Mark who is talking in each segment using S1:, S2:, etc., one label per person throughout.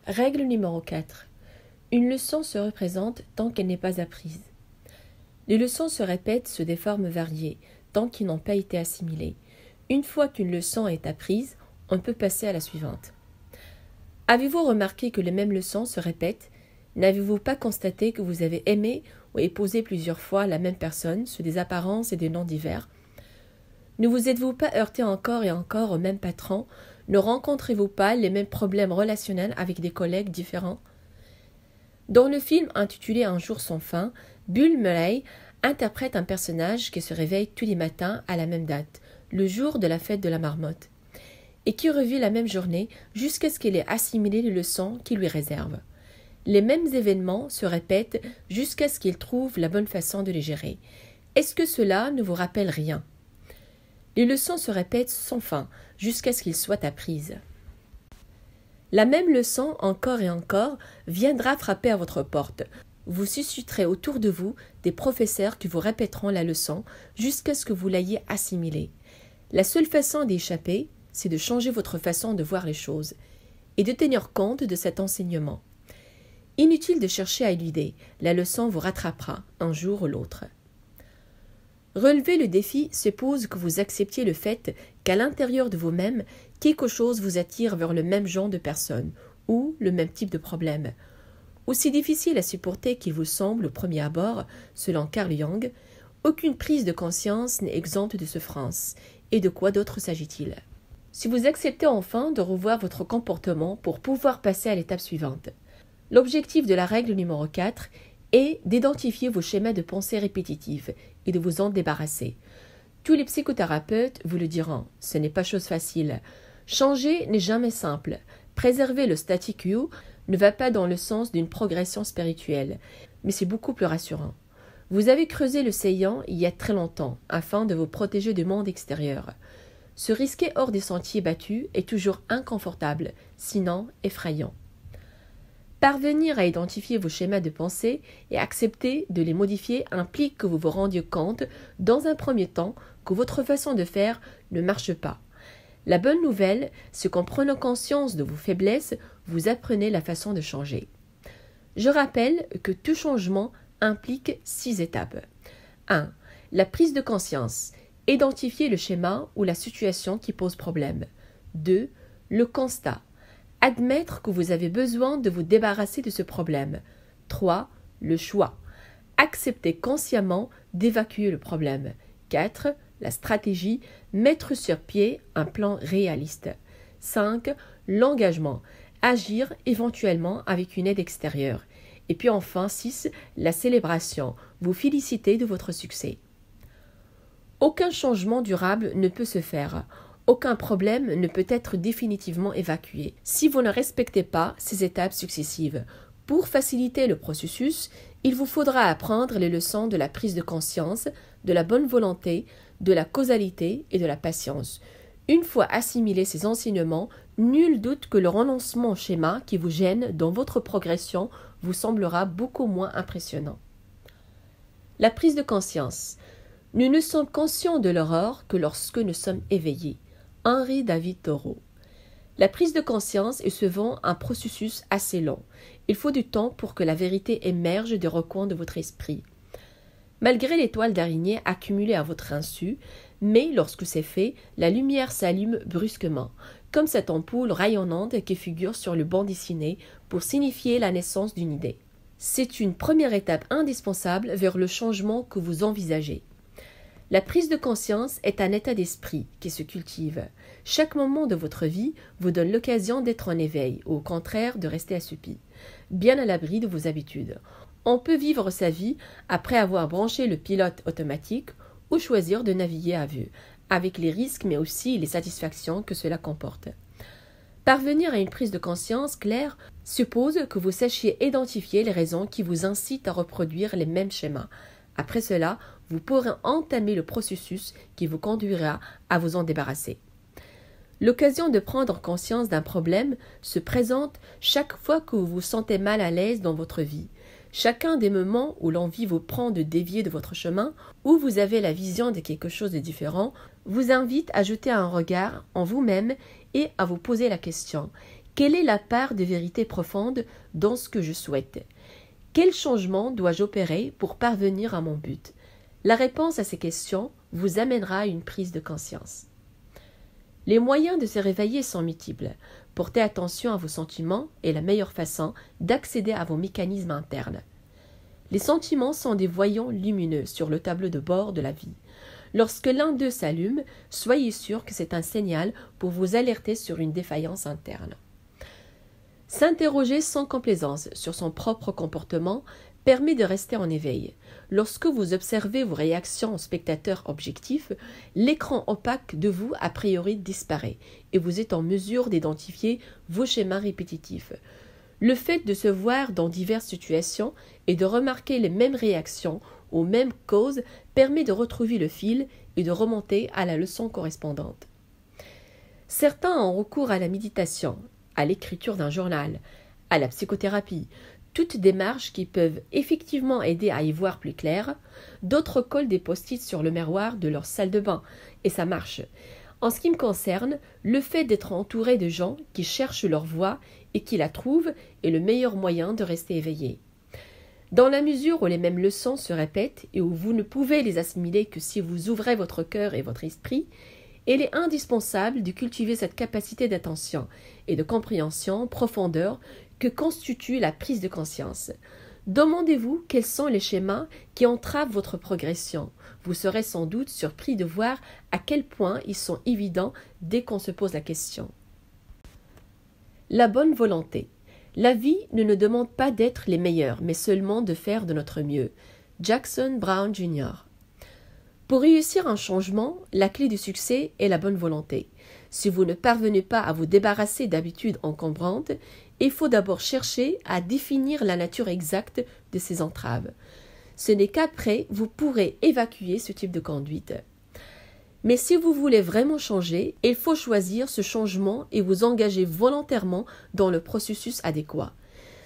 S1: Règle numéro 4. Une leçon se représente tant qu'elle n'est pas apprise. Les leçons se répètent sous des formes variées, tant qu'ils n'ont pas été assimilées. Une fois qu'une leçon est apprise, on peut passer à la suivante. Avez-vous remarqué que les mêmes leçons se répètent? N'avez-vous pas constaté que vous avez aimé ou épousé plusieurs fois la même personne sous des apparences et des noms divers? Ne vous êtes-vous pas heurté encore et encore au même patron? Ne rencontrez-vous pas les mêmes problèmes relationnels avec des collègues différents? Dans le film intitulé Un jour sans fin, Bill Murray interprète un personnage qui se réveille tous les matins à la même date, le jour de la fête de la marmotte, et qui revit la même journée jusqu'à ce qu'il ait assimilé les leçons qu'il lui réserve. Les mêmes événements se répètent jusqu'à ce qu'il trouve la bonne façon de les gérer. Est-ce que cela ne vous rappelle rien? Les leçons se répètent sans fin, jusqu'à ce qu'ils soient apprises. La même leçon, encore et encore, viendra frapper à votre porte. Vous susciterez autour de vous des professeurs qui vous répéteront la leçon jusqu'à ce que vous l'ayez assimilée. La seule façon d'y échapper, c'est de changer votre façon de voir les choses et de tenir compte de cet enseignement. Inutile de chercher à éluder, la leçon vous rattrapera un jour ou l'autre. Relever le défi suppose que vous acceptiez le fait qu'à l'intérieur de vous-même, quelque chose vous attire vers le même genre de personnes ou le même type de problème. Aussi difficile à supporter qu'il vous semble au premier abord, selon Carl Jung, aucune prise de conscience n'est exempte de souffrance. Et de quoi d'autre s'agit-il? Si vous acceptez enfin de revoir votre comportement pour pouvoir passer à l'étape suivante. L'objectif de la règle numéro 4 est d'identifier vos schémas de pensée répétitifs et de vous en débarrasser. Tous les psychothérapeutes vous le diront, ce n'est pas chose facile. Changer n'est jamais simple. Préserver le statu quo ne va pas dans le sens d'une progression spirituelle, mais c'est beaucoup plus rassurant. Vous avez creusé l'océan il y a très longtemps, afin de vous protéger du monde extérieur. Se risquer hors des sentiers battus est toujours inconfortable, sinon effrayant. Parvenir à identifier vos schémas de pensée et accepter de les modifier implique que vous vous rendiez compte, dans un premier temps, que votre façon de faire ne marche pas. La bonne nouvelle, c'est qu'en prenant conscience de vos faiblesses, vous apprenez la façon de changer. Je rappelle que tout changement implique 6 étapes. 1. La prise de conscience. Identifier le schéma ou la situation qui pose problème. 2. Le constat. Admettre que vous avez besoin de vous débarrasser de ce problème. 3. Le choix. Accepter consciemment d'évacuer le problème. 4. La stratégie. Mettre sur pied un plan réaliste. 5. L'engagement. Agir éventuellement avec une aide extérieure. Et puis enfin 6. La célébration. Vous féliciter de votre succès. Aucun changement durable ne peut se faire. Aucun problème ne peut être définitivement évacué si vous ne respectez pas ces étapes successives. Pour faciliter le processus, il vous faudra apprendre les leçons de la prise de conscience, de la bonne volonté, de la causalité et de la patience. Une fois assimilés ces enseignements, nul doute que le renoncement au schéma qui vous gêne dans votre progression vous semblera beaucoup moins impressionnant. La prise de conscience. Nous ne sommes conscients de l'horreur que lorsque nous sommes éveillés. Henri David Thoreau. La prise de conscience est souvent un processus assez long. Il faut du temps pour que la vérité émerge des recoins de votre esprit. Malgré les toiles d'araignée accumulées à votre insu, mais lorsque c'est fait, la lumière s'allume brusquement, comme cette ampoule rayonnante qui figure sur le banc dessiné pour signifier la naissance d'une idée. C'est une première étape indispensable vers le changement que vous envisagez. La prise de conscience est un état d'esprit qui se cultive. Chaque moment de votre vie vous donne l'occasion d'être en éveil, ou au contraire de rester assoupi, bien à l'abri de vos habitudes. On peut vivre sa vie après avoir branché le pilote automatique ou choisir de naviguer à vue, avec les risques mais aussi les satisfactions que cela comporte. Parvenir à une prise de conscience claire suppose que vous sachiez identifier les raisons qui vous incitent à reproduire les mêmes schémas. Après cela, vous pourrez entamer le processus qui vous conduira à vous en débarrasser. L'occasion de prendre conscience d'un problème se présente chaque fois que vous vous sentez mal à l'aise dans votre vie. Chacun des moments où l'envie vous prend de dévier de votre chemin, où vous avez la vision de quelque chose de différent, vous invite à jeter un regard en vous-même et à vous poser la question: quelle est la part de vérité profonde dans ce que je souhaite? Quel changement dois-je opérer pour parvenir à mon but? La réponse à ces questions vous amènera à une prise de conscience. Les moyens de se réveiller sont multiples. Porter attention à vos sentiments est la meilleure façon d'accéder à vos mécanismes internes. Les sentiments sont des voyants lumineux sur le tableau de bord de la vie. Lorsque l'un d'eux s'allume, soyez sûr que c'est un signal pour vous alerter sur une défaillance interne. S'interroger sans complaisance sur son propre comportement permet de rester en éveil. Lorsque vous observez vos réactions aux spectateurs objectifs, l'écran opaque de vous a priori disparaît et vous êtes en mesure d'identifier vos schémas répétitifs. Le fait de se voir dans diverses situations et de remarquer les mêmes réactions aux mêmes causes permet de retrouver le fil et de remonter à la leçon correspondante. Certains ont recours à la méditation, à l'écriture d'un journal, à la psychothérapie, toutes démarches qui peuvent effectivement aider à y voir plus clair. D'autres collent des post-it sur le miroir de leur salle de bain, et ça marche. En ce qui me concerne, le fait d'être entouré de gens qui cherchent leur voie et qui la trouvent est le meilleur moyen de rester éveillé. Dans la mesure où les mêmes leçons se répètent et où vous ne pouvez les assimiler que si vous ouvrez votre cœur et votre esprit, il est indispensable de cultiver cette capacité d'attention et de compréhension en profondeur que constitue la prise de conscience. Demandez-vous quels sont les schémas qui entravent votre progression. Vous serez sans doute surpris de voir à quel point ils sont évidents dès qu'on se pose la question. La bonne volonté. La vie ne nous demande pas d'être les meilleurs, mais seulement de faire de notre mieux. Jackson Brown Jr. Pour réussir un changement, la clé du succès est la bonne volonté. Si vous ne parvenez pas à vous débarrasser d'habitudes encombrantes, il faut d'abord chercher à définir la nature exacte de ces entraves. Ce n'est qu'après vous pourrez évacuer ce type de conduite. Mais si vous voulez vraiment changer, il faut choisir ce changement et vous engager volontairement dans le processus adéquat.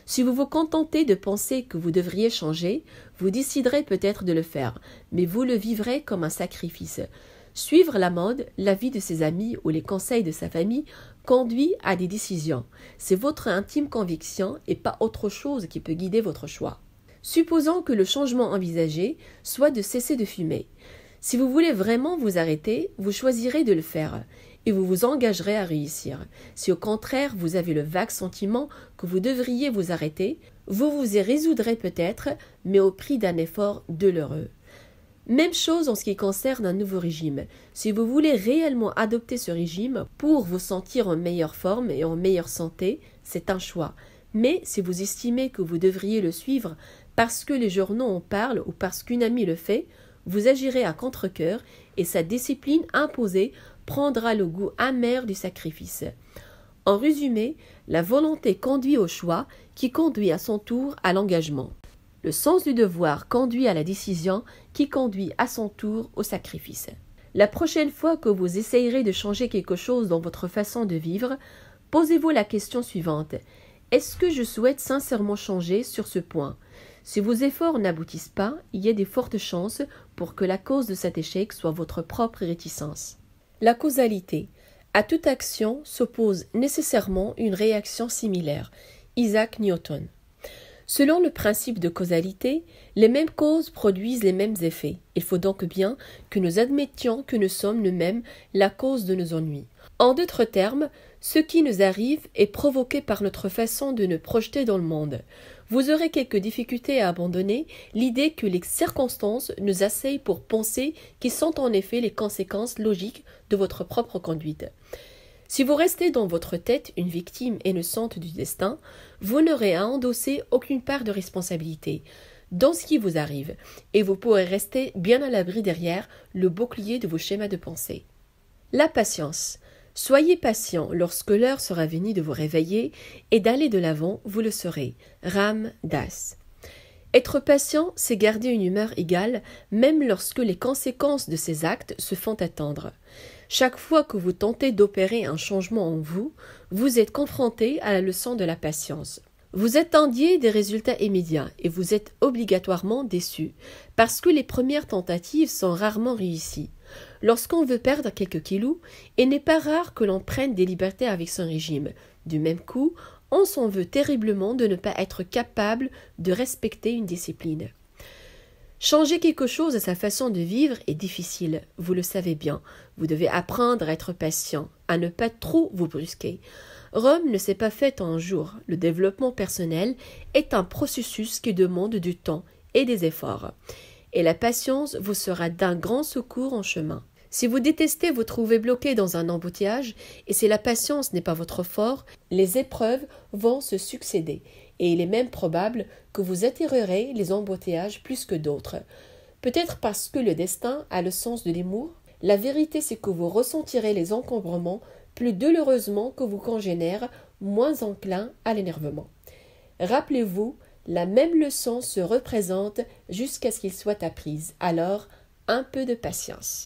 S1: Si vous vous contentez de penser que vous devriez changer, vous déciderez peut-être de le faire, mais vous le vivrez comme un sacrifice. Suivre la mode, l'avis de ses amis ou les conseils de sa famille conduit à des décisions. C'est votre intime conviction et pas autre chose qui peut guider votre choix. Supposons que le changement envisagé soit de cesser de fumer. Si vous voulez vraiment vous arrêter, vous choisirez de le faire et vous vous engagerez à réussir. Si au contraire vous avez le vague sentiment que vous devriez vous arrêter, vous vous y résoudrez peut-être, mais au prix d'un effort douloureux. Même chose en ce qui concerne un nouveau régime. Si vous voulez réellement adopter ce régime pour vous sentir en meilleure forme et en meilleure santé, c'est un choix. Mais si vous estimez que vous devriez le suivre parce que les journaux en parlent ou parce qu'une amie le fait, vous agirez à contre-cœur et sa discipline imposée prendra le goût amer du sacrifice. En résumé, la volonté conduit au choix qui conduit à son tour à l'engagement. Le sens du devoir conduit à la décision qui conduit à son tour au sacrifice. La prochaine fois que vous essayerez de changer quelque chose dans votre façon de vivre, posez-vous la question suivante. Est-ce que je souhaite sincèrement changer sur ce point? Si vos efforts n'aboutissent pas, il y a de fortes chances pour que la cause de cet échec soit votre propre réticence. La causalité. À toute action s'oppose nécessairement une réaction similaire. Isaac Newton. Selon le principe de causalité, les mêmes causes produisent les mêmes effets. Il faut donc bien que nous admettions que nous sommes nous-mêmes la cause de nos ennuis. En d'autres termes, ce qui nous arrive est provoqué par notre façon de nous projeter dans le monde. Vous aurez quelques difficultés à abandonner l'idée que les circonstances nous asseyent pour penser qu'ils sont en effet les conséquences logiques de votre propre conduite. Si vous restez dans votre tête une victime innocente du destin, vous n'aurez à endosser aucune part de responsabilité dans ce qui vous arrive, et vous pourrez rester bien à l'abri derrière le bouclier de vos schémas de pensée. La patience. Soyez patient lorsque l'heure sera venue de vous réveiller et d'aller de l'avant, vous le serez. Ram Dass. Être patient, c'est garder une humeur égale, même lorsque les conséquences de ces actes se font attendre. Chaque fois que vous tentez d'opérer un changement en vous, vous êtes confronté à la leçon de la patience. Vous attendiez des résultats immédiats et vous êtes obligatoirement déçu, parce que les premières tentatives sont rarement réussies. Lorsqu'on veut perdre quelques kilos, il n'est pas rare que l'on prenne des libertés avec son régime. Du même coup, on s'en veut terriblement de ne pas être capable de respecter une discipline. Changer quelque chose à sa façon de vivre est difficile, vous le savez bien. Vous devez apprendre à être patient, à ne pas trop vous brusquer. Rome ne s'est pas faite en un jour. Le développement personnel est un processus qui demande du temps et des efforts. Et la patience vous sera d'un grand secours en chemin. Si vous détestez vous trouver bloqué dans un embouteillage, et si la patience n'est pas votre fort, les épreuves vont se succéder, et il est même probable que vous attirerez les embouteillages plus que d'autres. Peut-être parce que le destin a le sens de l'humour. La vérité, c'est que vous ressentirez les encombrements plus douloureusement que vos congénères, moins enclins à l'énervement. Rappelez-vous, la même leçon se représente jusqu'à ce qu'il soit apprise. Alors, un peu de patience.